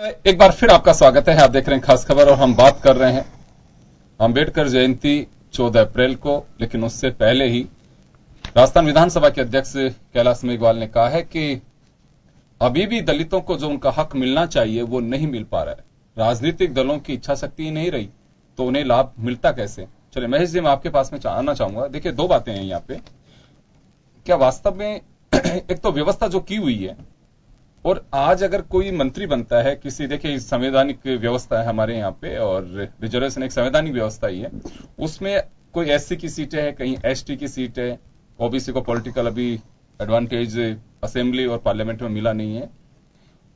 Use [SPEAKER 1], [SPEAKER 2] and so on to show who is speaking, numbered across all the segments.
[SPEAKER 1] एक बार फिर आपका स्वागत है। आप देख रहे हैं खास खबर और हम बात कर रहे हैं अंबेडकर जयंती 14 अप्रैल को, लेकिन उससे पहले ही राजस्थान विधानसभा के अध्यक्ष कैलाश मेघवाल ने कहा है कि अभी भी दलितों को जो उनका हक मिलना चाहिए वो नहीं मिल पा रहा है। राजनीतिक दलों की इच्छा शक्ति ही नहीं रही तो उन्हें लाभ मिलता कैसे। चलिए महेश जी, मैं आपके पास में आना चाहूंगा। देखिए, दो बातें हैं यहाँ पे। क्या वास्तव में एक तो व्यवस्था जो की हुई है, और आज अगर कोई मंत्री बनता है किसी, देखिए संवैधानिक व्यवस्था है हमारे यहाँ पे, और रिजर्वेशन एक संवैधानिक व्यवस्था ही है। उसमें कोई एससी की सीटें है, कहीं एसटी की सीट है, ओबीसी को पॉलिटिकल अभी एडवांटेज असेंबली और पार्लियामेंट में मिला नहीं है।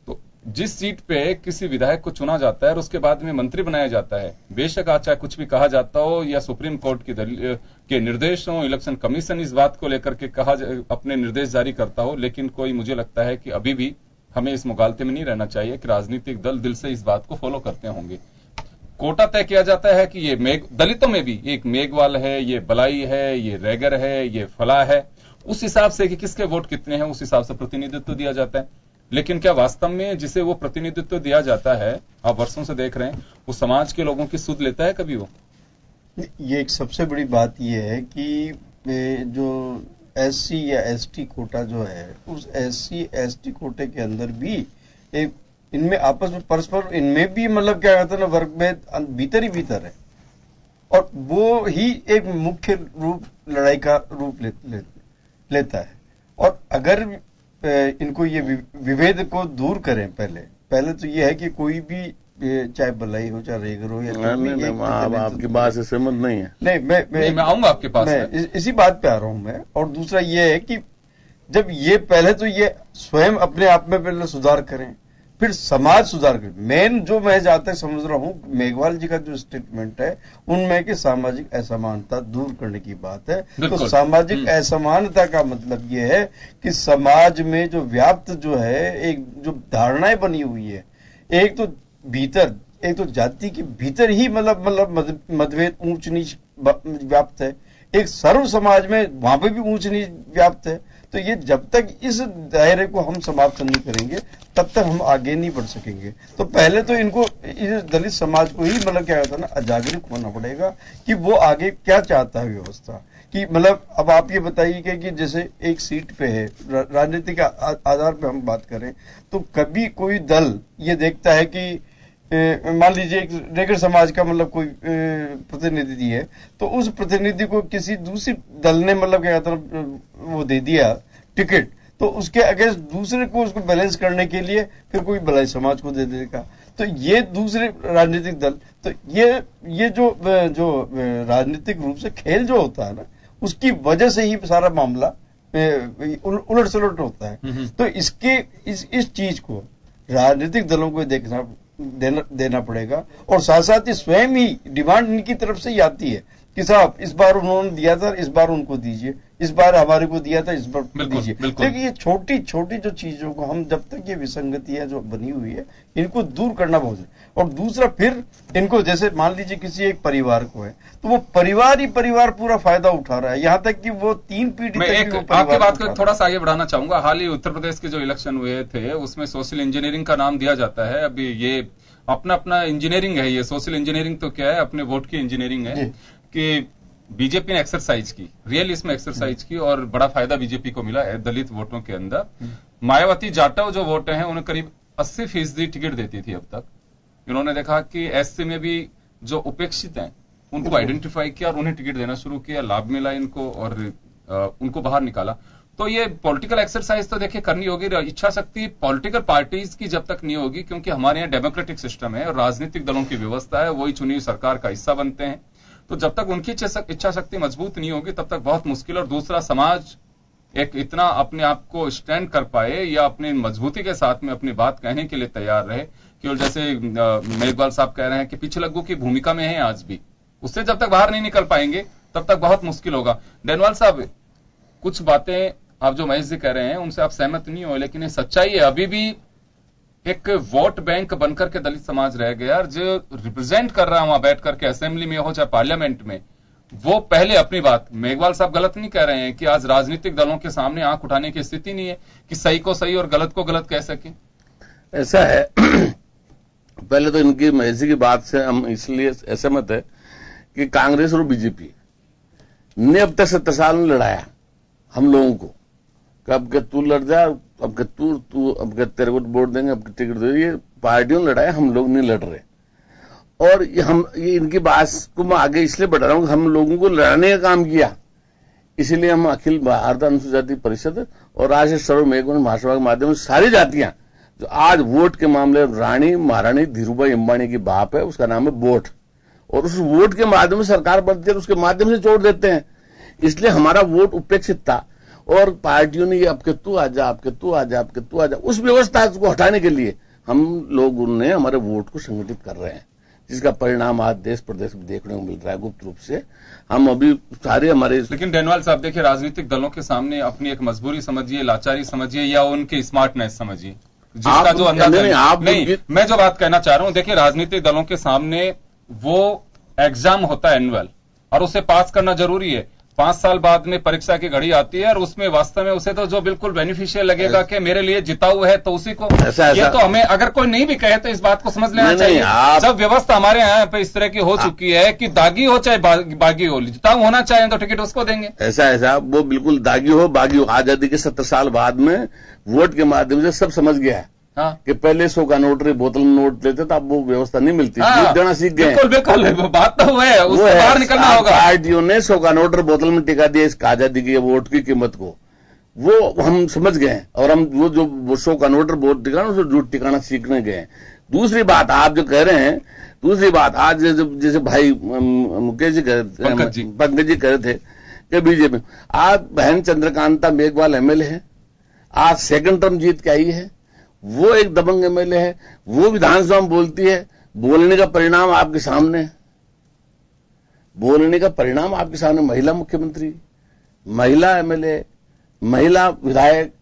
[SPEAKER 1] तो जिस सीट पे किसी विधायक को चुना जाता है और उसके बाद में मंत्री बनाया जाता है, बेशक आज चाहे कुछ भी कहा जाता हो या सुप्रीम कोर्ट के निर्देश हो, इलेक्शन कमीशन इस बात को लेकर के अपने निर्देश जारी करता हो, लेकिन कोई, मुझे लगता है कि अभी भी हमें इस मुगालते में नहीं रहना चाहिए कि राजनीतिक दल दिल से इस बात को फॉलो करते होंगे। कोटा तय किया जाता है कि ये दलितों में भी एक मेघवाल है, ये बलाई है, ये रैगर है, ये फला है, उस हिसाब से कि किसके वोट कितने हैं उस हिसाब से प्रतिनिधित्व दिया जाता है। लेकिन क्या वास्तव में जिसे वो प्रतिनिधित्व दिया जाता है, आप वर्षों से देख रहे हैं, वो समाज के लोगों की सुध लेता है कभी? वो
[SPEAKER 2] ये एक सबसे बड़ी बात ये है कि जो एससी या एसटी कोटा जो है, उस एससी एसटी कोटे के अंदर भी एक इनमें आपस में परस्पर इनमें भी मतलब क्या कहते हैं ना, वर्ग में भीतर ही भीतर है, और वो ही एक मुख्य रूप लड़ाई का रूप लेता है। और अगर इनको ये विभेद को दूर करें, पहले तो ये है कि कोई भी चाहे बलाई हो चाहे रेगर हो या
[SPEAKER 3] आपकी बात से सहमत नहीं है।
[SPEAKER 2] नहीं, मैं
[SPEAKER 1] आऊंगा आपके पास।
[SPEAKER 2] मैं इसी बात पे आ रहा हूं मैं। और दूसरा ये है कि जब ये पहले तो ये स्वयं अपने आप में पहले सुधार करें, फिर समाज सुधार करें। मेन जो मैं जहां तक समझ रहा हूं, मेघवाल जी का जो स्टेटमेंट है उनमें कि सामाजिक असमानता दूर करने की बात है। तो सामाजिक असमानता का मतलब ये है कि समाज में जो व्याप्त जो है, एक जो धारणाएं बनी हुई है, एक तो जाति के भीतर ही मतलब मतभेद ऊंच नीच व्याप्त है, एक सर्व समाज में वहां पे भी ऊंच नीच व्याप्त है। तो ये जब तक इस दायरे को हम समाप्त नहीं करेंगे तब तक हम आगे नहीं बढ़ सकेंगे। तो पहले तो इनको, इस दलित समाज को ही मतलब क्या कहता है ना, अजागरूक होना पड़ेगा कि वो आगे क्या चाहता है व्यवस्था कि मतलब। अब आप ये बताइए कि जैसे एक सीट पे है, राजनीतिक आधार पे हम बात करें तो कभी कोई दल ये देखता है कि मान लीजिए एक रेगर समाज का मतलब कोई प्रतिनिधि है, तो उस प्रतिनिधि को किसी दूसरी दल ने मतलब क्या कहता है वो दे दिया टिकट, तो उसके अगेंस्ट दूसरे को उसको बैलेंस करने के लिए फिर कोई बलाई समाज को दे देगा। तो ये दूसरे राजनीतिक दल, तो ये जो राजनीतिक रूप से खेल जो होता है ना, उसकी वजह से ही सारा मामला उलट सलट होता है। तो इस चीज को राजनीतिक दलों को देना पड़ेगा। और साथ साथ ही स्वयं ही डिमांड इनकी तरफ से ही आती है कि साहब इस बार उन्होंने दिया था, इस बार उनको दीजिए, इस बार हमारे को दिया था, इस बार दीजिए। लेकिन ये छोटी छोटी जो चीजों को हम, जब तक ये विसंगतियां जो बनी हुई है, इनको दूर करना बहुत है। और दूसरा फिर इनको, जैसे मान लीजिए किसी एक परिवार को है तो वो परिवार ही परिवार पूरा फायदा उठा रहा है, यहां तक कि वो 3 पीढ़ी तक।
[SPEAKER 1] आपकी बात को थोड़ा सा आगे बढ़ाना चाहूंगा। हाल ही उत्तर प्रदेश के जो इलेक्शन हुए थे उसमें सोशल इंजीनियरिंग का नाम दिया जाता है। अभी ये अपना इंजीनियरिंग है, ये सोशल इंजीनियरिंग तो क्या है, अपने वोट की इंजीनियरिंग है कि बीजेपी ने एक्सरसाइज की, रियल इसमें एक्सरसाइज की, और बड़ा फायदा बीजेपी को मिला है दलित वोटों के अंदर। मायावती जाटव जो वोट हैं उन्हें करीब 80% टिकट देती थी अब तक। इन्होंने देखा कि एससी में भी जो उपेक्षित हैं उनको आइडेंटिफाई किया और उन्हें टिकट देना शुरू किया, लाभ मिला इनको और उनको बाहर निकाला। तो ये पॉलिटिकल एक्सरसाइज तो देखिए करनी होगी। इच्छा शक्ति पॉलिटिकल पार्टीज की जब तक नहीं होगी, क्योंकि हमारे यहाँ डेमोक्रेटिक सिस्टम है और राजनीतिक दलों की व्यवस्था है, वही चुनी हुई सरकार का हिस्सा बनते हैं, तो जब तक उनकी इच्छा शक्ति मजबूत नहीं होगी तब तक बहुत मुश्किल। और दूसरा, समाज एक इतना अपने आप को स्टैंड कर पाए या अपनी मजबूती के साथ में अपनी बात कहने के लिए तैयार रहे, केवल जैसे मेघवाल साहब कह रहे हैं कि पिछलग्गू की भूमिका में है आज भी, उससे जब तक बाहर नहीं निकल पाएंगे तब तक बहुत मुश्किल होगा। डेनवाल साहब, कुछ बातें आप जो महेश जी कह रहे हैं उनसे आप सहमत नहीं हो, लेकिन ये सच्चाई है, अभी भी एक वोट बैंक बनकर के दलित समाज रह गया। जो रिप्रेजेंट कर रहा है वहां बैठ करके, असेंबली में हो चाहे पार्लियामेंट में, वो पहले अपनी बात, मेघवाल साहब गलत नहीं कह रहे हैं कि आज राजनीतिक दलों के सामने आंख उठाने की स्थिति नहीं है कि सही को सही और गलत को गलत कह सके।
[SPEAKER 3] ऐसा है पहले तो इनकी महसी की बात से हम इसलिए असहमत है कि कांग्रेस और बीजेपी ने अब तक 70 साल में लड़ाया हम लोगों को, अब के तू लड़ जा, अब के तू अब के तेरे को वोट देंगे, अब के टिकट दे, ये पार्टियों ने लड़ाया, हम लोग नहीं लड़ रहे। और ये इनकी बात को मैं आगे इसलिए बढ़ा रहा हूं कि हम लोगों को लड़ने का काम किया, इसलिए हम अखिल भारत अनुसूचित जाति परिषद और राष्ट्रीय सर्व मेघवन महासभा के माध्यम से सारी जातियां जो आज वोट के मामले, रानी महारानी धीरूभाई अंबानी की बाप है, उसका नाम है वोट, और उस वोट के माध्यम से सरकार बनती है, उसके माध्यम से छोड़ देते हैं। इसलिए हमारा वोट उपेक्षित था और पार्टियों ने अब के तू आजा, अब के तू आजा, अब के तू आजा, उस व्यवस्था को हटाने के लिए हम लोगों ने हमारे वोट को संगठित कर रहे हैं, जिसका परिणाम आज देश प्रदेश में देखने को मिल रहा है गुप्त रूप से। हम अभी सारे हमारे,
[SPEAKER 1] लेकिन डेनवाल साहब देखिए, राजनीतिक दलों के सामने अपनी एक मजबूरी समझिए, लाचारी समझिए या उनकी स्मार्टनेस समझिए, जिसका जो अंदाजा नहीं, मैं जो बात कहना चाह रहा हूं, देखिए राजनीतिक दलों के सामने वो एग्जाम होता है एनुअल, और उसे पास करना जरूरी है। 5 साल बाद में परीक्षा की घड़ी आती है और उसमें वास्तव में उसे तो जो बिल्कुल बेनिफिशियल लगेगा कि मेरे लिए जिता हुआ है तो उसी को ये तो हमें, अगर कोई नहीं भी कहे तो इस बात को समझ लेना चाहिए। जब व्यवस्था हमारे यहाँ पे इस तरह की हो चुकी है कि दागी हो चाहे बागी हो, जिताऊ होना चाहे तो टिकट उसको देंगे।
[SPEAKER 3] ऐसा वो बिल्कुल दागी हो बागी हो, आजादी के 70 साल बाद में वोट के माध्यम से सब समझ गया है। हाँ। कि पहले 100 का नोट बोतल में नोट लेते तो अब वो व्यवस्था नहीं मिलती, देना सीख गए।
[SPEAKER 1] बिल्कुल बात तो वो है, उससे बाहर निकलना होगा।
[SPEAKER 3] पार्टियों ने 100 का नोट बोतल में टिका दिया इस आजादी की वोट की कीमत को, वो हम समझ गए और हम वो जो 100 का नोट वोट टिकाना उसको झूठ टिकाना सीखने गए। दूसरी बात आप जो कह रहे हैं, दूसरी बात आज जैसे भाई मुकेश जी पंकज जी कह रहे थे कि बीजेपी, आज बहन चंद्रकांता मेघवाल एमएलए है, आज 2nd टर्म जीत के आई है, वो एक दबंग एमएलए है, वो विधानसभा में बोलती है, बोलने का परिणाम आपके सामने, बोलने का परिणाम आपके सामने, महिला मुख्यमंत्री, महिला एमएलए, महिला विधायक,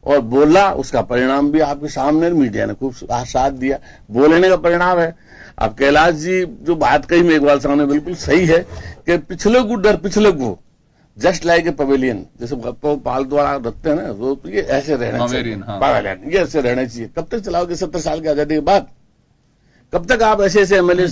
[SPEAKER 3] और बोला उसका परिणाम भी आपके सामने, मीडिया ने खूब साथ दिया, बोलने का परिणाम है। अब कैलाश जी जो बात कही मेघवाल साहब ने बिल्कुल सही है कि पिछले को डर पिछले को, जस्ट लाइक ए पवेलियन, जैसे पाल द्वारा रखते हैं ना, तो ये ऐसे रहना चाहिए, पवेलियन ये ऐसे रहना चाहिए। कब तक चलाओगे 70 साल की आजादी के बाद? कब तक आप ऐसे एमएलए?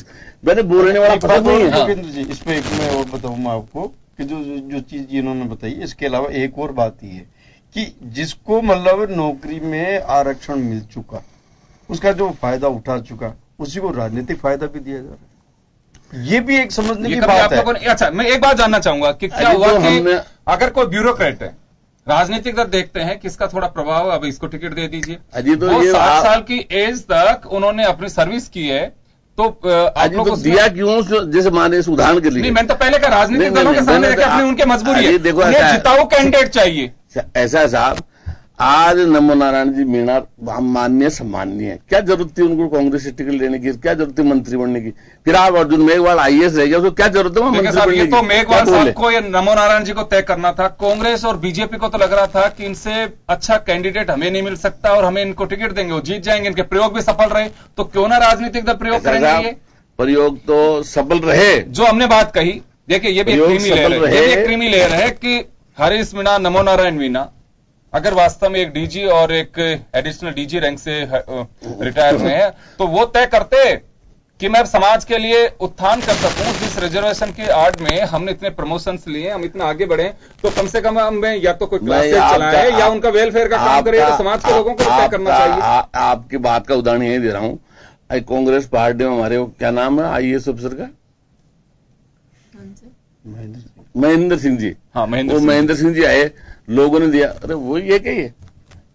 [SPEAKER 3] मैंने बोलने वाला पता नहीं है।
[SPEAKER 2] जोगेंद्र जी, इसमें एक मैं और बताऊंगा आपको कि जो चीज इन्होंने बताई, इसके अलावा एक और बात ही है कि जिसको मतलब नौकरी में आरक्षण मिल चुका, उसका जो फायदा उठा चुका, उसी को राजनीतिक फायदा भी दिया जा रहा है। ये भी एक समझने की बात है।
[SPEAKER 1] अच्छा, मैं एक बात जानना चाहूंगा कि क्या हुआ कि अगर कोई ब्यूरोक्रेट है, राजनीतिक दल देखते हैं कि इसका थोड़ा प्रभाव, अब इसको टिकट दे दीजिए,
[SPEAKER 3] तो
[SPEAKER 1] वो 60 साल की एज तक उन्होंने अपनी सर्विस की है, तो आप लोग
[SPEAKER 3] दिया क्यों? जैसे माने इस उदाहरण के लिए
[SPEAKER 1] नहीं, मैंने तो पहले का राजनीतिक दलों के सामने अपनी उनके मजबूरी है, देखो जिताऊ कैंडिडेट चाहिए।
[SPEAKER 3] ऐसा साहब, आज नमो नारायण जी मीणा मान्य सम्माननीय है, क्या जरूरत थी उनको कांग्रेस से टिकट लेने की? क्या जरूरत थी मंत्री बनने की? फिर आप अर्जुन मेघवाल आईएएस रह गया, उसको क्या जरूरत है मंत्री बनने की?
[SPEAKER 1] तो मेघवाल साहब को या नमो नारायण जी को तय करना था। कांग्रेस और बीजेपी को तो लग रहा था कि इनसे अच्छा कैंडिडेट हमें नहीं मिल सकता और हमें इनको टिकट देंगे, वो जीत जाएंगे, इनके प्रयोग भी सफल रहे, तो क्यों ना राजनीतिक दल प्रयोग करेंगे?
[SPEAKER 3] प्रयोग तो सफल रहे,
[SPEAKER 1] जो हमने बात कही। देखिए ये भी एक क्रीमी लेयर है कि हरीश मीणा, नमो नारायण मीणा अगर वास्तव में एक डीजी और एक एडिशनल डीजी रैंक से रिटायर हुए हैं, तो वो तय करते कि मैं समाज के लिए उत्थान कर सकूं। जिस रिजर्वेशन की आड़ में हमने इतने प्रमोशंस लिए, हम इतना आगे बढ़े, तो कम से कम हमें या तो कोई क्लासेस चलाए या उनका वेलफेयर का काम करे, तो समाज के लोगों को तय करना चाहिए।
[SPEAKER 3] आपकी बात का उदाहरण यही दे रहा हूं। कांग्रेस पार्टी में हमारे क्या नाम है आईएएस अफसर का? महेंद्र सिंह जी।
[SPEAKER 1] हाँ,
[SPEAKER 3] महेंद्र सिंह जी आए, लोगों ने दिया, अरे वो ये कहिए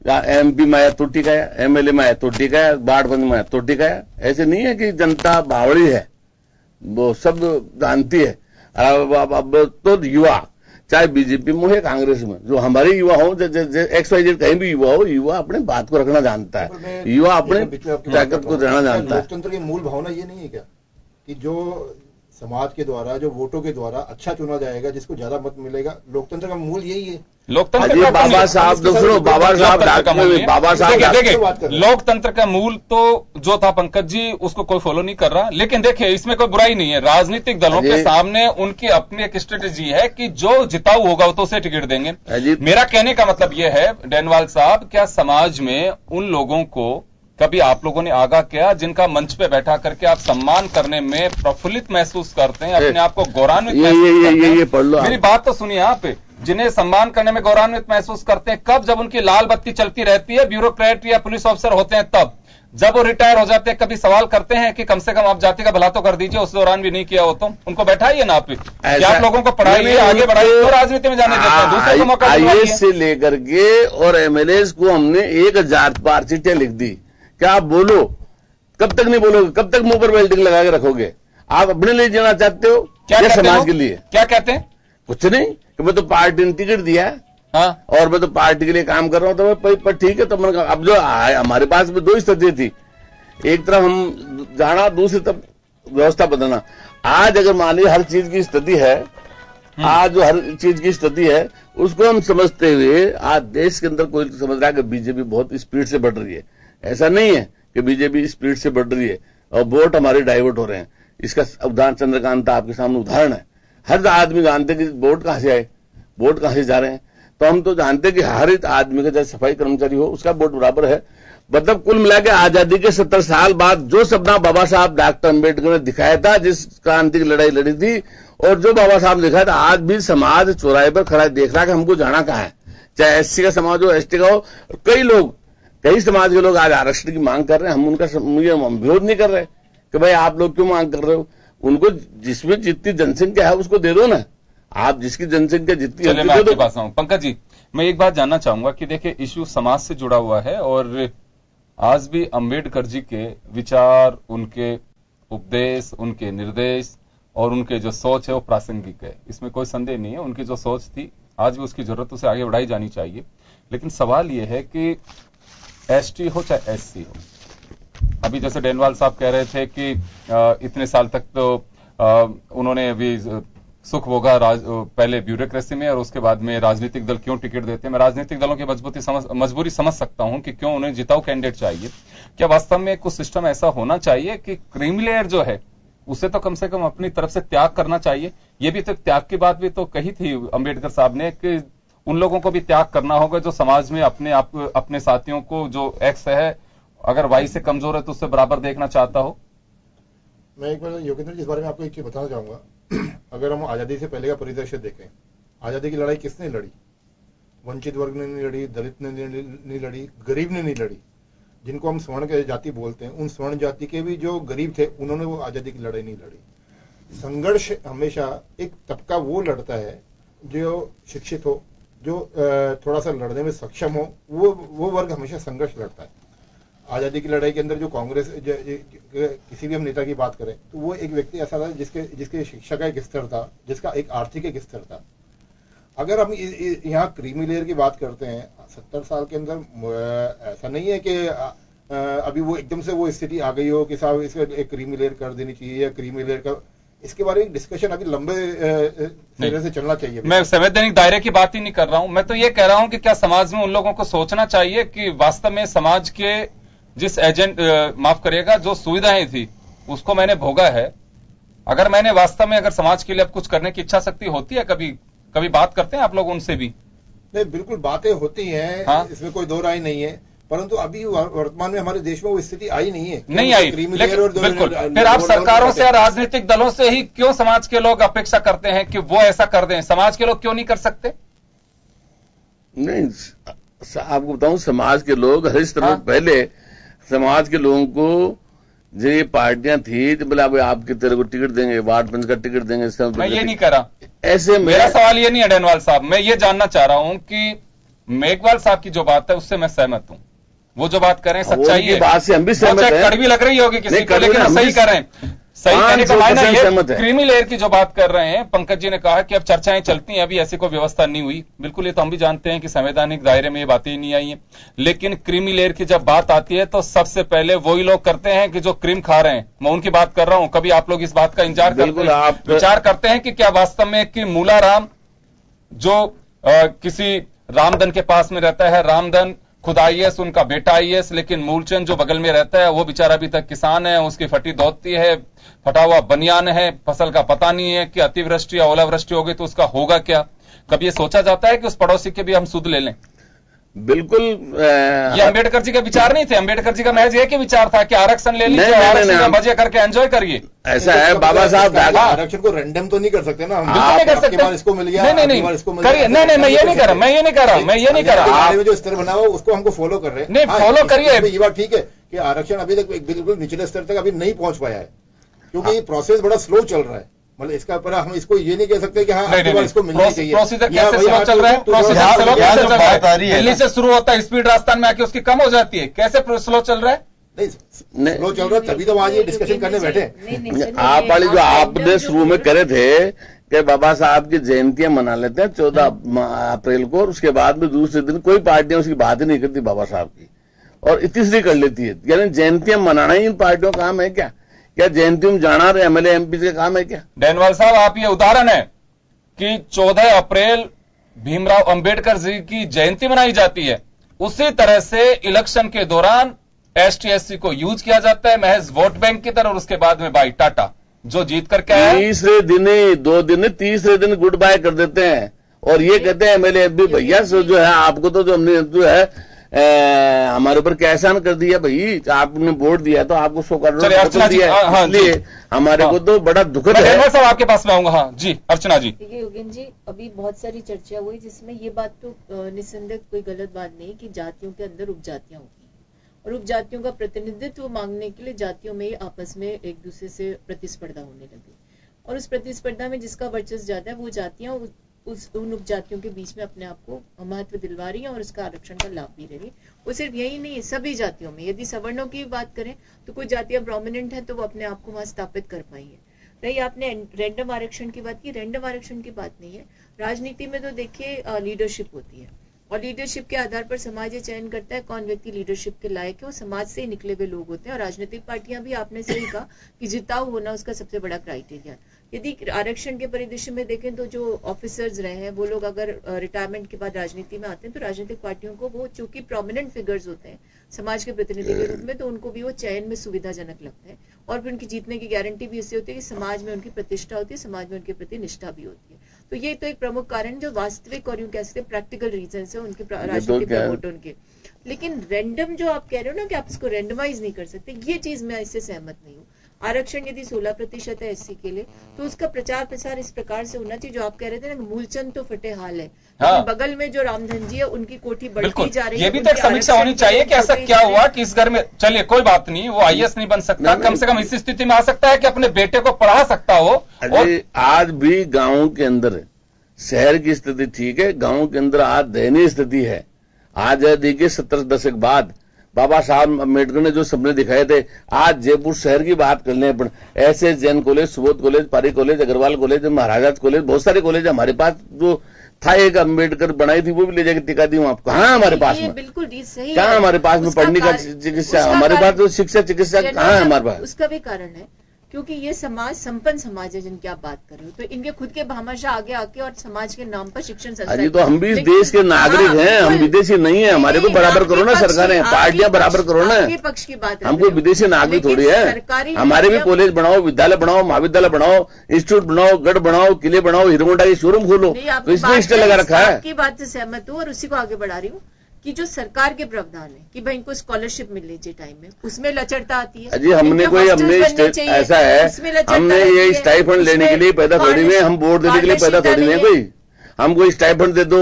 [SPEAKER 3] एमपी में आया तो टिका है, एमएलए में आया तो टिका है, बाढ़बंद में आया तो टिका है। ऐसे नहीं है कि जनता बावड़ी है, वो सब जानती है। अब तो युवा, चाहे बीजेपी में हो या कांग्रेस में, जो हमारे युवा हो, XYZ कहीं भी युवा हो, युवा अपने बात को रखना जानता है, युवा अपने ताकत को रहना जानता है।
[SPEAKER 4] लोकतंत्र की मूल भावना ये नहीं है क्या कि जो समाज के द्वारा, जो वोटों के द्वारा अच्छा चुना जाएगा, जिसको ज्यादा मत मिलेगा? लोकतंत्र का मूल यही है।
[SPEAKER 1] लोकतंत्र
[SPEAKER 3] बाबा साहब देखिए,
[SPEAKER 1] लोकतंत्र का मूल तो जो था पंकज जी, उसको कोई फॉलो नहीं कर रहा। लेकिन देखिए इसमें कोई बुराई नहीं है, राजनीतिक दलों के सामने उनकी अपनी एक स्ट्रेटेजी है कि जो जिताऊ होगा तो उसे टिकट देंगे। मेरा कहने का मतलब यह है डेनवाल साहब, क्या समाज में उन लोगों को कभी आप लोगों ने आगाह किया जिनका मंच पे बैठा करके आप सम्मान करने में प्रफुल्लित महसूस करते हैं, अपने आप को गौरवान्वित महसूस करते हैं?
[SPEAKER 3] पढ़ लो,
[SPEAKER 1] मेरी बात तो सुनिए आप। जिन्हें सम्मान करने में गौरवान्वित महसूस करते हैं कब? जब उनकी लाल बत्ती चलती रहती है, ब्यूरोक्रेट या पुलिस ऑफिसर होते हैं तब। जब वो रिटायर हो जाते हैं कभी सवाल करते हैं कि कम से कम आप जाति का भला तो कर दीजिए, उस दौरान भी नहीं किया हो तो उनको बैठाइए ना आप। क्या आप लोगों को पढ़ाइए, आगे बढ़ाइए तो राजनीति में जाने देते हैं, दूसरे को मौका दिलवाइए।
[SPEAKER 3] से लेकर के और एमएलए को हमने 1000 बार चिट्ठियां लिख दी। क्या आप बोलो? कब तक नहीं बोलोगे? कब तक मुंह पर बेल्टिंग लगा के रखोगे? आप अपने लिए जीना चाहते हो क्या समाज के लिए?
[SPEAKER 1] क्या कहते हैं?
[SPEAKER 3] कुछ नहीं कि मैं तो पार्टी ने टिकट दिया है,
[SPEAKER 1] हाँ,
[SPEAKER 3] और मैं तो पार्टी के लिए काम कर रहा हूं, तो पर ठीक है। तो मैंने कहा अब जो हमारे पास में 2 स्थिति थी, एक तरफ हम जाना, दूसरी तरफ व्यवस्था बदलना। आज अगर मान लीजिए हर चीज की स्थिति है, आज जो हर चीज की स्थिति है उसको हम समझते हुए आज देश के अंदर कोई समझ रहा है कि बीजेपी बहुत स्पीड से बढ़ रही है। ऐसा नहीं है कि बीजेपी स्पीड से बढ़ रही है और वोट हमारे डाइवर्ट हो रहे हैं। इसका उदाहरण चंद्रकांत आपके सामने उदाहरण है। हर आदमी जानते कि वोट कहां से आए, वोट कहां से जा रहे हैं। तो हम तो जानते कि हर एक आदमी का, चाहे सफाई कर्मचारी हो, उसका वोट बराबर है। मतलब कुल मिला के आजादी के 70 साल बाद जो सपना बाबा साहब डॉक्टर अम्बेडकर ने दिखाया था, जिस क्रांति की लड़ाई लड़ी थी, और जो बाबा साहब ने दिखाया था, आज भी समाज चौराहे पर खड़ा देख रहा है कि हमको जाना कहां है। चाहे एससी का समाज हो, एसटी का हो, कई समाज के लोग आज आरक्षण की मांग कर रहे हैं। हम उनका विरोध नहीं कर रहे कि भाई आप लोग क्यों मांग कर रहे हो। उनको जिसमें जितनी जनसंख्या है उसको दे दो ना। आप जिसकी जनसंख्या जितनी
[SPEAKER 1] है, मैं आपके पास आऊं। पंकज जी, मैं एक बात जानना चाहूंगा कि देखिए इश्यू समाज से जुड़ा हुआ है और आज भी अंबेडकर जी के विचार, उनके उपदेश, उनके निर्देश और उनके जो सोच है वो प्रासंगिक है, इसमें कोई संदेह नहीं है। उनकी जो सोच थी आज भी उसकी जरूरत उसे आगे बढ़ाई जानी चाहिए। लेकिन सवाल यह है कि एसटी हो चाहे एससी हो, अभी जैसे डेनवाल साहब कह रहे थे कि इतने साल तक तो उन्होंने अभी सुख भोगा पहले ब्यूरोक्रेसी में और उसके बाद में राजनीतिक दल क्यों टिकट देते हैं। मैं राजनीतिक दलों की मजबूरी समझ सकता हूं कि क्यों उन्हें जिताऊ कैंडिडेट चाहिए। क्या वास्तव में कुछ सिस्टम ऐसा होना चाहिए कि क्रीमी लेयर जो है उसे तो कम से कम अपनी तरफ से त्याग करना चाहिए। ये भी तो त्याग की बात भी तो कही थी अंबेडकर साहब ने कि उन लोगों को भी त्याग करना होगा जो समाज में अपने साथियों को, जो एक्स है अगर वाई से कमजोर है तो उससे बराबर देखना चाहता हो।
[SPEAKER 4] मैं एक बार योगेंद्र जी इस बारे में आपको एक चीज बताना चाहूंगा। अगर हम आजादी से पहले का परिदृश्य देखें, आजादी की लड़ाई किसने लड़ी? वंचित वर्ग ने नहीं लड़ी, दलित ने नहीं लड़ी, गरीब ने नहीं लड़ी। जिनको हम स्वर्ण जाति बोलते हैं, उन स्वर्ण जाति के भी जो गरीब थे उन्होंने वो आजादी की लड़ाई नहीं लड़ी। संघर्ष हमेशा एक तबका वो लड़ता है जो शिक्षित हो, जो थोड़ा सा लड़ने में सक्षम हो, वो वर्ग हमेशा संघर्ष लड़ता है। आजादी की लड़ाई के अंदर जो कांग्रेस किसी भी हम नेता की बात करें तो वो एक व्यक्ति ऐसा था जिसके शिक्षा का एक स्तर था, जिसका एक आर्थिक एक स्तर था। अगर हम यहाँ क्रीमी लेयर की बात करते हैं 70 साल के अंदर, ऐसा नहीं है कि अभी वो एकदम से वो स्थिति आ गई हो कि साहब इसको एक क्रीमी लेयर कर देनी चाहिए या क्रीमी लेयर का, इसके बारे में डिस्कशन अभी लंबे सिरे से चलना चाहिए। मैं
[SPEAKER 1] संवैधानिक दायरे की बात ही नहीं कर रहा हूं, मैं तो ये कह रहा हूं कि क्या समाज में उन लोगों को सोचना चाहिए कि वास्तव में समाज के जिस माफ करिएगा, जो सुविधाएं थी उसको मैंने भोगा है। अगर मैंने वास्तव में अगर समाज के लिए अब कुछ करने की इच्छा शक्ति होती है, कभी बात करते हैं आप लोग उनसे भी?
[SPEAKER 4] नहीं, बिल्कुल बातें होती हैं, हाँ? इसमें कोई दो राय नहीं है, परंतु अभी वर्तमान में हमारे देश में वो स्थिति आई नहीं है,
[SPEAKER 1] नहीं आई। बिल्कुल, फिर आप सरकारों से, राजनीतिक दलों से ही क्यों समाज के लोग अपेक्षा करते हैं कि वो ऐसा कर दें? समाज के लोग क्यों नहीं कर सकते?
[SPEAKER 3] नहीं, आपको बताऊं, समाज के लोग हर तरह, हाँ? पहले समाज के लोगों को जो ये पार्टियां थी तो बोले आपके तेरे को टिकट देंगे, वार्ड पंच का टिकट देंगे।
[SPEAKER 1] मैं ये नहीं कर रहा,
[SPEAKER 3] ऐसे
[SPEAKER 1] मेरा सवाल ये नहीं है डेनवाल साहब। मैं ये जानना चाह रहा हूं कि मेघवाल साहब की जो बात है उससे मैं सहमत हूं, वो जो बात कर रहे हैं सच्चाई है,
[SPEAKER 3] बात से हम भी सहमत हैं।
[SPEAKER 1] कड़वी लग रही होगी किसी को, लेकिन सही कर रहे हैं। सही कहने का मायना ये, क्रीमी लेयर की जो बात कर रहे हैं, पंकज जी ने कहा कि अब चर्चाएं चलती हैं, अभी ऐसी कोई व्यवस्था नहीं हुई। बिल्कुल, ये तो हम भी जानते हैं कि संवैधानिक दायरे में ये बातें ही नहीं आई हैं। लेकिन क्रीमी लेयर की जब बात आती है तो सबसे पहले वही लोग करते हैं कि जो क्रीम खा रहे हैं। मैं उनकी बात कर रहा हूं। कभी आप लोग इस बात का विचार करते हैं कि क्या वास्तव में कि मूलाराम जो किसी रामधन के पास में रहता है, रामधन खुद आईएएस, उनका बेटा आईएएस, लेकिन मूलचंद जो बगल में रहता है वो बेचारा अभी तक किसान है, उसकी फटी धोती है, फटा हुआ बनियान है, फसल का पता नहीं है कि अतिवृष्टि या ओलावृष्टि होगी तो उसका होगा क्या? कभी ये सोचा जाता है कि उस पड़ोसी के भी हम सुध ले लें?
[SPEAKER 3] बिल्कुल
[SPEAKER 1] ये अंबेडकर जी का विचार नहीं थे। अंबेडकर जी का महज एक ही विचार था कि आरक्षण ले लीजिए, आरक्षण का मजे करके एंजॉय करिए।
[SPEAKER 3] ऐसा है बाबा साहब,
[SPEAKER 4] आरक्षण को रैंडम तो नहीं कर सकते ना हम।
[SPEAKER 1] बिल्कुल नहीं कर सकते।
[SPEAKER 4] इसको मिल गया,
[SPEAKER 1] नहीं करिए। नहीं मैं ये नहीं कर रहा, मैं ये नहीं कर रहा।
[SPEAKER 4] जो स्तर बना हुआ उसको हमको फॉलो कर रहे हैं।
[SPEAKER 1] नहीं फॉलो करिए।
[SPEAKER 4] ये बात ठीक है कि आरक्षण अभी तक बिल्कुल निचले स्तर तक अभी नहीं पहुंच पाया है, क्योंकि ये प्रोसेस बड़ा स्लो चल रहा है। मतलब इसका पर हम इसको ये नहीं कह सकते कि हाँ इसको मिलना चाहिए।
[SPEAKER 1] प्रोसीजर कैसे स्लो चल रहा है? प्रोसीजर स्लो कैसे चल रहा है? दिल्ली से शुरू होता है, स्पीड राजस्थान में आके उसकी कम हो जाती है। कैसे स्लो चल रहा है?
[SPEAKER 4] नहीं स्लो चल रहा है, तभी तो आज ये डिस्कशन करने बैठे।
[SPEAKER 3] आप वाली जो आपने शुरू में करे थे कि बाबा साहब की जयंतियां मना लेते हैं 14 अप्रैल को, और उसके बाद में दूसरे दिन कोई पार्टियां उसकी बात ही नहीं करती बाबा साहब की, और तीसरी कर लेती है। यानी जयंतियां मनाना ही इन पार्टियों का काम है क्या जयंती में जाना एमएलए एमपी का काम है क्या?
[SPEAKER 1] डैनवाल साहब, आप ये उदाहरण है कि 14 अप्रैल भीमराव अंबेडकर जी की जयंती मनाई जाती है, उसी तरह से इलेक्शन के दौरान एसटी/एससी को यूज किया जाता है महज वोट बैंक की तरह, और उसके बाद में बाई टाटा जो जीत कर क्या है,
[SPEAKER 3] तीसरे दिन 2 दिन तीसरे दिन गुड बाय कर देते हैं, और ये कहते हैं एमएलए एमपी भैया जो है आपको तो जो हमने जो है हमारे ऊपर क्या एहसान कर दिया भाई, आपने वोट दिया तो आपको 100 करोड़ दिया, इसलिए हमारे को तो बड़ा दुखद है।
[SPEAKER 1] सब आपके पास में आऊंगा। हाँ जी अर्चना जी।
[SPEAKER 5] देखिए योगेन जी, अभी बहुत सारी चर्चा हुई जिसमें ये बात तो निसंदेह कोई गलत बात नहीं कि जातियों के अंदर उपजातियां होती हैं, और उपजातियों का प्रतिनिधित्व मांगने के लिए जातियों में आपस में एक दूसरे से प्रतिस्पर्धा होने लगी, और उस प्रतिस्पर्धा में जिसका वर्चस्व ज्यादा है वो जातियां उन उपजातियों के बीच में अपने आप को महत्व दिलवा रही है और उसका आरक्षण का लाभ भी ले रही है। वो सिर्फ यही नहीं है, सभी जातियों में, यदि सवर्णों की बात करें तो कुछ जातियां प्रोमिनेंट है तो वो अपने आप को वहां स्थापित कर पाई है। रही आपने रैंडम आरक्षण की बात की, रैंडम आरक्षण की बात नहीं है। राजनीति में तो देखिए लीडरशिप होती है, और लीडरशिप के आधार पर समाज ये चयन करता है कौन व्यक्ति लीडरशिप के लायक है, वो समाज से ही निकले हुए लोग होते हैं। और राजनीतिक पार्टियां भी, आपने सही कहा कि जिताऊ होना उसका सबसे बड़ा क्राइटेरिया। यदि आरक्षण के परिदृश्य में देखें तो जो ऑफिसर्स रहे हैं वो लोग अगर रिटायरमेंट के बाद राजनीति में आते हैं तो राजनीतिक पार्टियों को वो चूंकि प्रोमिनेंट फिगर्स होते हैं समाज के प्रतिनिधि के रूप में, तो उनको भी वो चयन में सुविधाजनक लगता है, और फिर उनकी जीतने की गारंटी भी इससे होती है कि समाज में उनकी प्रतिष्ठा होती है, समाज में उनके प्रति निष्ठा भी होती है। तो ये तो एक प्रमुख कारण जो वास्तविक और यूं कह सकते प्रैक्टिकल रीजन है उनके राजनीतिक वोट उनके। लेकिन रैंडम जो आप कह रहे हो ना कि आप इसको रैंडमाइज नहीं कर सकते, ये चीज मैं इससे सहमत नहीं हूँ। आरक्षण यदि 16% है एससी के लिए तो उसका प्रचार प्रसार इस प्रकार से होना चाहिए जो आप कह रहे थे ना, मूलचंद तो फटे हाल है। हाँ। बगल में जो रामधन जी है उनकी कोठी बढ़ती जा रही है।
[SPEAKER 1] ये भी तो एक समीक्षा होनी चाहिए कि ऐसा क्या हुआ कि इस घर में, चलिए कोई बात नहीं, वो आईएएस नहीं बन सकता, कम से कम इस स्थिति में आ सकता है कि अपने बेटे को पढ़ा सकता हो।
[SPEAKER 3] और आज भी गाँव के अंदर, शहर की स्थिति ठीक है, गाँव के अंदर आज दयनीय स्थिति है। आज देखिए 70 दशक बाद बाबा साहब अम्बेडकर ने जो सपने दिखाए थे, आज जयपुर शहर की बात कर लें अपन, ऐसे जैन कॉलेज, सुबोध कॉलेज, पारी college, Agarwal college, Maharaja's college, बहुत सारे कॉलेज हमारे पास जो था, एक अम्बेडकर बनाई थी वो भी ले जाकर टिका दी हूं आपको। कहाँ हमारे पास में,
[SPEAKER 5] बिल्कुल सही,
[SPEAKER 3] कहाँ हमारे पास में पढ़ने का चिकित्सा, हमारे पास तो शिक्षा चिकित्सा कहाँ है हमारे पास?
[SPEAKER 5] उसका भी कारण है क्योंकि ये समाज संपन्न समाज है जिनकी आप बात कर रहे हो, तो इनके खुद के भामाशाह आगे आके और समाज के नाम पर शिक्षण संस्थान।
[SPEAKER 3] तो हम भी इस देश के नागरिक हैं, हम विदेशी नहीं है, हमारे को बराबर करो ना सरकारें, पार्टियां बराबर करो ना,
[SPEAKER 5] पक्ष की बात,
[SPEAKER 3] हमको विदेशी नागरिक थोड़ी है। हमारे भी कॉलेज बनाओ, विद्यालय बनाओ, महाविद्यालय बनाओ, इंस्टीट्यूट बनाओ, गढ़ बनाओ, किले बनाओ, हीरो होंडा की शोरूम खोलो, तो इसमें स्टे लगा रखा है।
[SPEAKER 5] आपकी बात से सहमत हूँ और उसी को आगे बढ़ा रही हूँ कि जो सरकार के प्रावधान है कि भाई इनको स्कॉलरशिप मिल लीजिए टाइम में, उसमें लचरता आती है।
[SPEAKER 3] जी हमने कोई, हमने ऐसा है, हमने ये स्टाइफंड लेने के लिए पैदा थोड़ी में, हम वोट देने के लिए पैदा थोड़ी में, कोई हम कोई स्टाइफंड दे दो,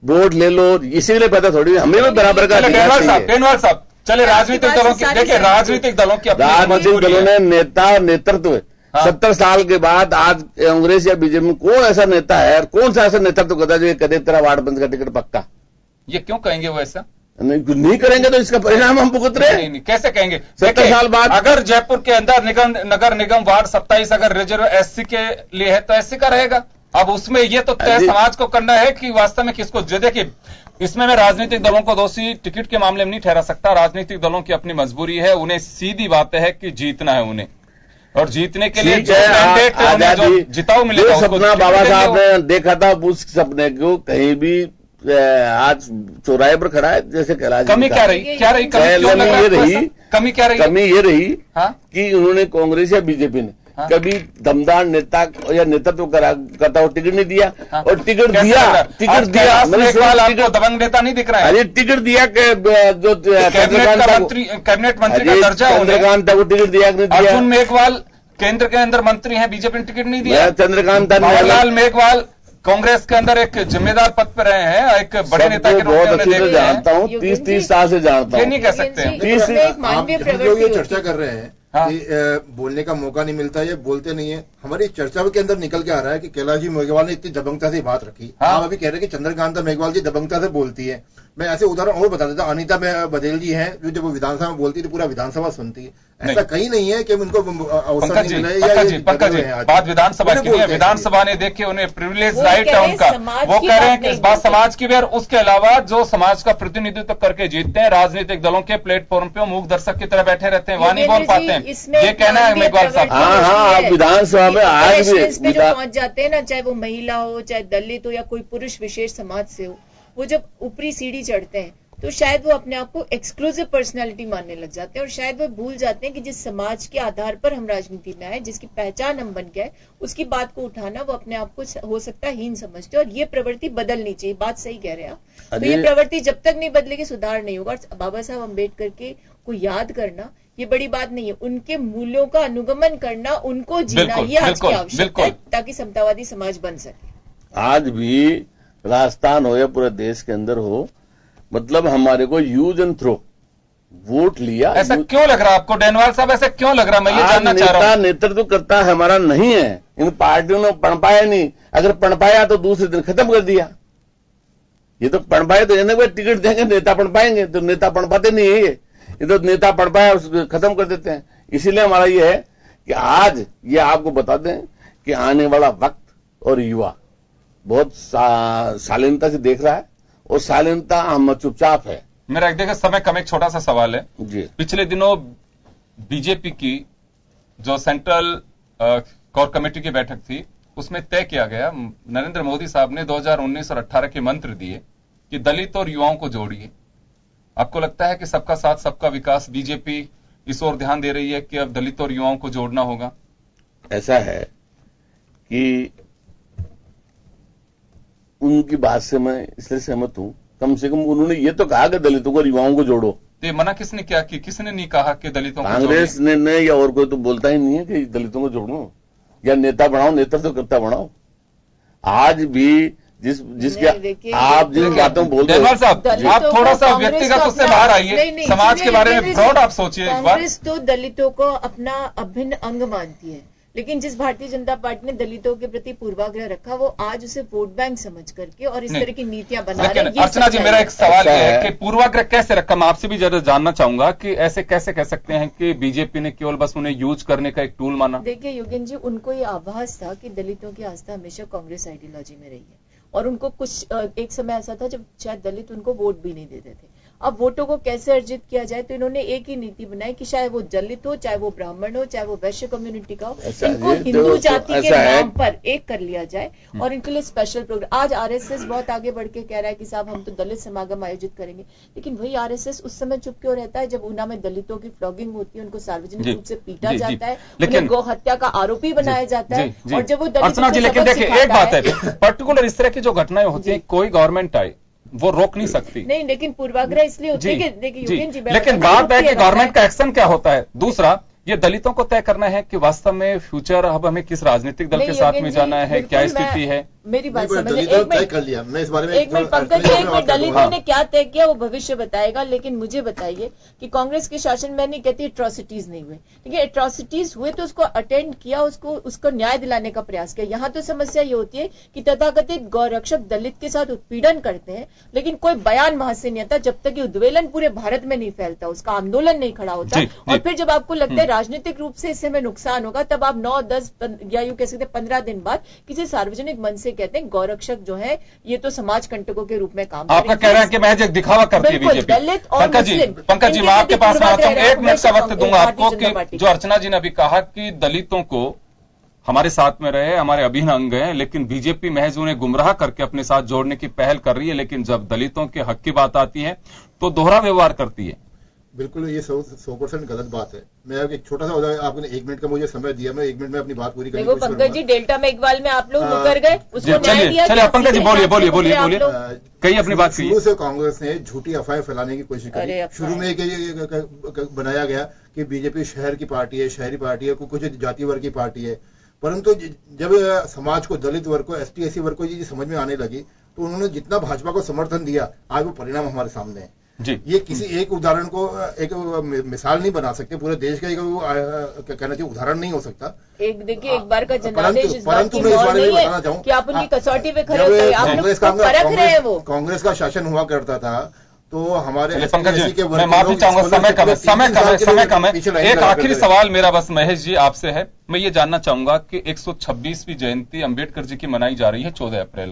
[SPEAKER 3] वोट ले लो, इसी के लिए पैदा थोड़ी, हमें भी बराबर का।
[SPEAKER 1] बेनवाल साहब चले, राजनीतिक दलों की देखिए, राजनीतिक दलों की
[SPEAKER 3] राजनीतिक दलों ने नेता नेतृत्व 70 साल के बाद आज कांग्रेस या बीजेपी में कौन ऐसा नेता है, कौन सा ऐसा नेतृत्व करता है जो कदे तेरा वार्ड बंद का टिकट पक्का?
[SPEAKER 1] ये क्यों कहेंगे वो ऐसा?
[SPEAKER 3] नहीं करेंगे तो इसका परिणाम हम भुगत रहे हैं।
[SPEAKER 1] नहीं, कैसे कहेंगे?
[SPEAKER 3] 70 साल बाद
[SPEAKER 1] अगर जयपुर के अंदर नगर निगम वार्ड 27 अगर रिजर्व एससी के लिए है तो एससी का रहेगा। अब उसमें ये तो तय समाज को करना है कि वास्तव में किसको। देखिए इसमें मैं राजनीतिक दलों को दोषी टिकट के मामले में नहीं ठहरा सकता, राजनीतिक दलों की अपनी मजबूरी है, उन्हें सीधी बात है कि जीतना है उन्हें, और जीतने के लिए जो मैंडेट जो जिताऊ मिलेगा।
[SPEAKER 3] सपना बाबा साहब ने देखा था, उस सपने को कहीं भी आज चौराहे पर खड़ा है जैसे कैलाश।
[SPEAKER 1] कमी क्या रही? कमी क्या रही?
[SPEAKER 3] कमी ये रही कि उन्होंने कांग्रेस या बीजेपी ने
[SPEAKER 1] हाँ।
[SPEAKER 3] कभी दमदार नेता या नेतृत्व करता हो टिकट नहीं दिया,
[SPEAKER 1] हाँ।
[SPEAKER 3] और टिकट
[SPEAKER 1] कैसे
[SPEAKER 3] दिया,
[SPEAKER 1] लगा?
[SPEAKER 3] टिकट
[SPEAKER 1] आज
[SPEAKER 3] दिया,
[SPEAKER 1] कैलाश
[SPEAKER 3] मैंने
[SPEAKER 1] मेघवाल
[SPEAKER 3] सुना
[SPEAKER 1] आपको दबंग नेता नहीं दिख रहा है।
[SPEAKER 3] अरे टिकट दिया कि जो
[SPEAKER 1] कैबिनेट मंत्री का दर्जा है उन्हें।
[SPEAKER 3] चंद्रकांत को टिकट दिया कि नहीं दिया?
[SPEAKER 1] अर्जुन मेघवाल केंद्र के अंदर मंत्री हैं, बीजेपी ने टिकट नहीं दिया।
[SPEAKER 3] चंद्रकांत
[SPEAKER 1] जवाहरलाल मेघवाल कांग्रेस के अंदर एक जिम्मेदार पद पर रहे हैं, एक बड़े नेता के रूप में
[SPEAKER 3] बहुत
[SPEAKER 1] उन्हें
[SPEAKER 3] अच्छे से
[SPEAKER 1] देखते
[SPEAKER 3] जानता
[SPEAKER 1] हैं।
[SPEAKER 3] हूँ, 30 साल से जानता
[SPEAKER 1] ये
[SPEAKER 3] हूँ।
[SPEAKER 1] नहीं कह सकते हैं।
[SPEAKER 5] एक मानवीय
[SPEAKER 4] हम
[SPEAKER 5] प्रवृत्ति
[SPEAKER 4] लोग ये
[SPEAKER 5] होती
[SPEAKER 4] चर्चा
[SPEAKER 5] है।
[SPEAKER 4] कर रहे हैं
[SPEAKER 1] हाँ।
[SPEAKER 4] कि बोलने का मौका नहीं मिलता, ये बोलते नहीं है। हमारी चर्चा के अंदर निकल के आ रहा है कि कैलाश जी मेघवाल ने इतनी दबंगता से बात रखी।
[SPEAKER 1] हाँ।
[SPEAKER 4] आप अभी कह रहे हैं कि चंद्रकांता मेघवाल जी दबंगता से बोलती है। मैं ऐसे उदाहरण और बता देता हूं, अनीता बघेल जी हैं जो जब वो विधानसभा में बोलती है तो पूरा विधानसभा सुनती है। ऐसा कहीं नहीं है कि उनको अवसर
[SPEAKER 1] पंकज
[SPEAKER 4] नहीं
[SPEAKER 1] जी,
[SPEAKER 4] मिले या
[SPEAKER 1] पंकज जी, बात विधानसभा की है। विधानसभा ने देखिए उन्हें प्रिविलेज राइट है उनका। वो कह रहे हैं कि इस बात समाज की भी, और उसके अलावा जो समाज का प्रतिनिधित्व करके जीतते हैं, राजनीतिक दलों के प्लेटफॉर्म पे मूक दर्शक की तरह बैठे रहते हैं, वहां नहीं बोल पाते हैं। ये कहना है मेघवाल साहब।
[SPEAKER 3] हाँ, आप विधानसभा में आज भी
[SPEAKER 5] पे जो पहुंच जाते हैं ना, चाहे वो महिला हो, चाहे दलित हो, या कोई पुरुष विशेष समाज से हो, वो जब ऊपरी सीढ़ी चढ़ते हैं तो शायद वो अपने आप को एक्सक्लूसिव पर्सनालिटी मानने लग जाते हैं, और शायद वो भूल जाते हैं कि जिस समाज के आधार पर हम राजनीति में आए, जिसकी पहचान हम बन गए, उसकी बात को उठाना वो अपने आप को हो सकता है हीन समझते हैं। और ये प्रवृत्ति बदलनी चाहिए। बात सही कह रहे हैं आप। तो ये प्रवृत्ति जब तक नहीं बदलेगी सुधार नहीं होगा। बाबा साहब अम्बेडकर के को याद करना ये बड़ी बात नहीं है, उनके मूल्यों का अनुगमन करना, उनको जीना, ये आज की आवश्यकता है ताकि समतावादी समाज बन सके।
[SPEAKER 3] आज भी राजस्थान हो या पूरे देश के अंदर हो, मतलब हमारे को यूज एंड थ्रो वोट लिया।
[SPEAKER 1] ऐसा क्यों लग रहा है आपको डेनवाल साहब? ऐसा क्यों लग रहा है? मैं ये जानना चाह रहा हूं।
[SPEAKER 3] नेतृत्व करता हमारा नहीं है, इन पार्टियों ने पनपाया नहीं। अगर पनपाया तो दूसरे दिन खत्म कर दिया। ये तो पनपाए तो यानी टिकट देंगे, नेता पनपाएंगे, तो नेता पनपाते नहीं है। ये तो नेता पनपाया उसको खत्म कर देते हैं। इसीलिए हमारा ये है कि आज ये आपको बता दें कि आने वाला वक्त और युवा बहुत शालीनता से देख रहा है, और शालीनता हम चुपचाप है।
[SPEAKER 1] मेरा एक देखिए समय कम, एक छोटा सा सवाल है
[SPEAKER 3] जी।
[SPEAKER 1] पिछले दिनों बीजेपी की जो सेंट्रल कोर कमेटी की बैठक थी, उसमें तय किया गया, नरेंद्र मोदी साहब ने 2019 और 18 के मंत्र दिए कि दलित और युवाओं को जोड़िए। आपको लगता है कि सबका साथ सबका विकास, बीजेपी इस ओर ध्यान दे रही है कि अब दलित और युवाओं को जोड़ना होगा?
[SPEAKER 3] ऐसा है कि उनकी बात से मैं इसलिए सहमत हूं, कम से कम उन्होंने ये तो कहा कि दलितों को, युवाओं को जोड़ो।
[SPEAKER 1] ये मना किसने किया? कि किसने नहीं कहा कि दलितों को
[SPEAKER 3] कांग्रेस ने या और कोई तो बोलता ही नहीं है कि दलितों को जोड़ो या नेता बनाओ, नेतृत्व करता बनाओ। आज भी जिसके आप जिन बातों बोलते
[SPEAKER 1] हैं साहब, आप थोड़ा सा व्यक्तिगत उससे बाहर आइए, समाज के बारे में ब्रॉड आप सोचिए एक बार।
[SPEAKER 5] कांग्रेस तो दलितों को अपना अभिन्न अंग मानती है, लेकिन जिस भारतीय जनता पार्टी ने दलितों के प्रति पूर्वाग्रह रखा, वो आज उसे वोट बैंक समझ करके और इस तरह की नीतियां बना रहे हैं।
[SPEAKER 1] अर्चना जी, मेरा एक सवाल यह है कि पूर्वाग्रह कैसे रखा? मैं आपसे भी जरा जानना चाहूंगा कि ऐसे कैसे कह सकते हैं कि बीजेपी ने केवल बस उन्हें यूज करने का एक टूल माना?
[SPEAKER 5] देखिए योगेन जी, उनको ये आभास था कि दलितों की आस्था हमेशा कांग्रेस आइडियोलॉजी में रही है, और उनको कुछ एक समय ऐसा था जब शायद दलित उनको वोट भी नहीं देते थे। अब वोटों को कैसे अर्जित किया जाए, तो इन्होंने एक ही नीति बनाई कि चाहे वो दलित हो, चाहे वो ब्राह्मण हो, चाहे वो वैश्य कम्युनिटी का हो, इनको हिंदू जाति के नाम पर एक कर लिया जाए और इनके लिए स्पेशल प्रोग्राम। आज आरएसएस बहुत आगे बढ़ के कह रहा है कि साहब हम तो दलित समागम आयोजित करेंगे, लेकिन वही आरएसएस उस समय चुप क्यों रहता है जब ऊना में दलितों की फ्लॉगिंग होती है, उनको सार्वजनिक रूप से पीटा जाता है, उन्हें गौ हत्या का आरोपी बनाया जाता है, और जब वो
[SPEAKER 1] अर्चना जी, लेकिन देखिए एक बात है, पर्टिकुलर इस तरह की जो घटनाएं होती है, कोई गवर्नमेंट आए वो रोक नहीं सकती।
[SPEAKER 5] नहीं, लेकिन पूर्वाग्रह इसलिए होती है कि देखिए योगेन जी,
[SPEAKER 1] लेकिन बात है कि गवर्नमेंट का एक्शन क्या होता है। दूसरा, ये दलितों को तय करना है कि वास्तव में फ्यूचर अब हमें किस राजनीतिक दल के साथ में जाना है, क्या स्थिति है।
[SPEAKER 5] मेरी बात समझिए,
[SPEAKER 4] तय कर लिया। मैं इस बारे में
[SPEAKER 5] एक मिनट पंकज जी, एक मिनट, दलितों ने क्या तय किया वो भविष्य बताएगा, लेकिन मुझे बताइए कि कांग्रेस के शासन में नहीं कहती एट्रोसिटीज नहीं हुए, ठीक है, एट्रोसिटीज हुए तो उसको अटेंड किया, उसको न्याय दिलाने का प्रयास किया। यहाँ तो समस्या ये होती है कि तथाकथित गौरक्षक दलित के साथ उत्पीड़न करते हैं, लेकिन कोई बयान वहां से नहीं आता जब तक ये उद्वेलन पूरे भारत में नहीं फैलता, उसका आंदोलन नहीं खड़ा होता। और फिर जब आपको लगता है राजनीतिक रूप से इससे हमें नुकसान होगा, तब आप 9, 10 या यूं कह सकते 15 दिन बाद किसी सार्वजनिक मंच से कहते हैं गौरक्षक जो है ये तो समाज कंटकों के रूप में काम कर रहे हैं।
[SPEAKER 1] आपका कह रहे हैं कि महज एक दिखावा करती है बीजेपी। पंकज जी, मैं आपके पास में आता हूं, 1 मिनट का वक्त दूंगा आपको कि जो अर्चना जी ने अभी कहा कि दलितों को हमारे साथ में रहे, हमारे अभिन्न अंग हैं, लेकिन बीजेपी महज उन्हें गुमराह करके अपने साथ जोड़ने की पहल कर रही है, लेकिन जब दलितों के हक की बात आती है तो दोहरा व्यवहार करती है।
[SPEAKER 4] बिल्कुल ये 100% गलत बात है। मैं एक छोटा सा उदाहरण, आपने 1 मिनट का मुझे समय दिया, मैं 1 मिनट में अपनी बात पूरी करने की कोशिश
[SPEAKER 5] पंकज जी, डेल्टा मेघवाल में आप लोग मुकर गए, उसको न्याय दिया।
[SPEAKER 1] चलिए पंकज जी बोलिए कई अपनी बात की।
[SPEAKER 4] शुरू से कांग्रेस ने झूठी अफवाहें फैलाने की कोशिश करी। शुरू में बनाया गया कि बीजेपी शहर की पार्टी है, शहरी पार्टी है, कुछ जाति वर्ग की पार्टी है, परंतु जब समाज को, दलित वर्ग को, ST SC वर्ग को ये समझ में आने लगी तो उन्होंने जितना भाजपा को समर्थन दिया, आज वो परिणाम हमारे सामने है
[SPEAKER 1] जी।
[SPEAKER 4] ये किसी एक उदाहरण को एक मिसाल नहीं बना सकते, पूरे देश का एक कहना चाहिए उदाहरण नहीं हो सकता।
[SPEAKER 5] देखिए एक बार का जनादेश इस बात की
[SPEAKER 4] मैं इस बारे में
[SPEAKER 5] नहीं
[SPEAKER 4] बताना चाहूँ
[SPEAKER 5] कि आप उनकी कसौटी पे खड़े होते हैं, आप लोग परख रहे हैं। वो
[SPEAKER 4] कांग्रेस का शासन हुआ करता था तो हमारे
[SPEAKER 1] पंकज जी मैं माफी चाहूंगा, समय कम है। एक आखिरी सवाल मेरा बस महेश जी आपसे है। मैं ये जानना चाहूंगा कि 126वीं जयंती अंबेडकर जी की मनाई जा रही है 14 अप्रैल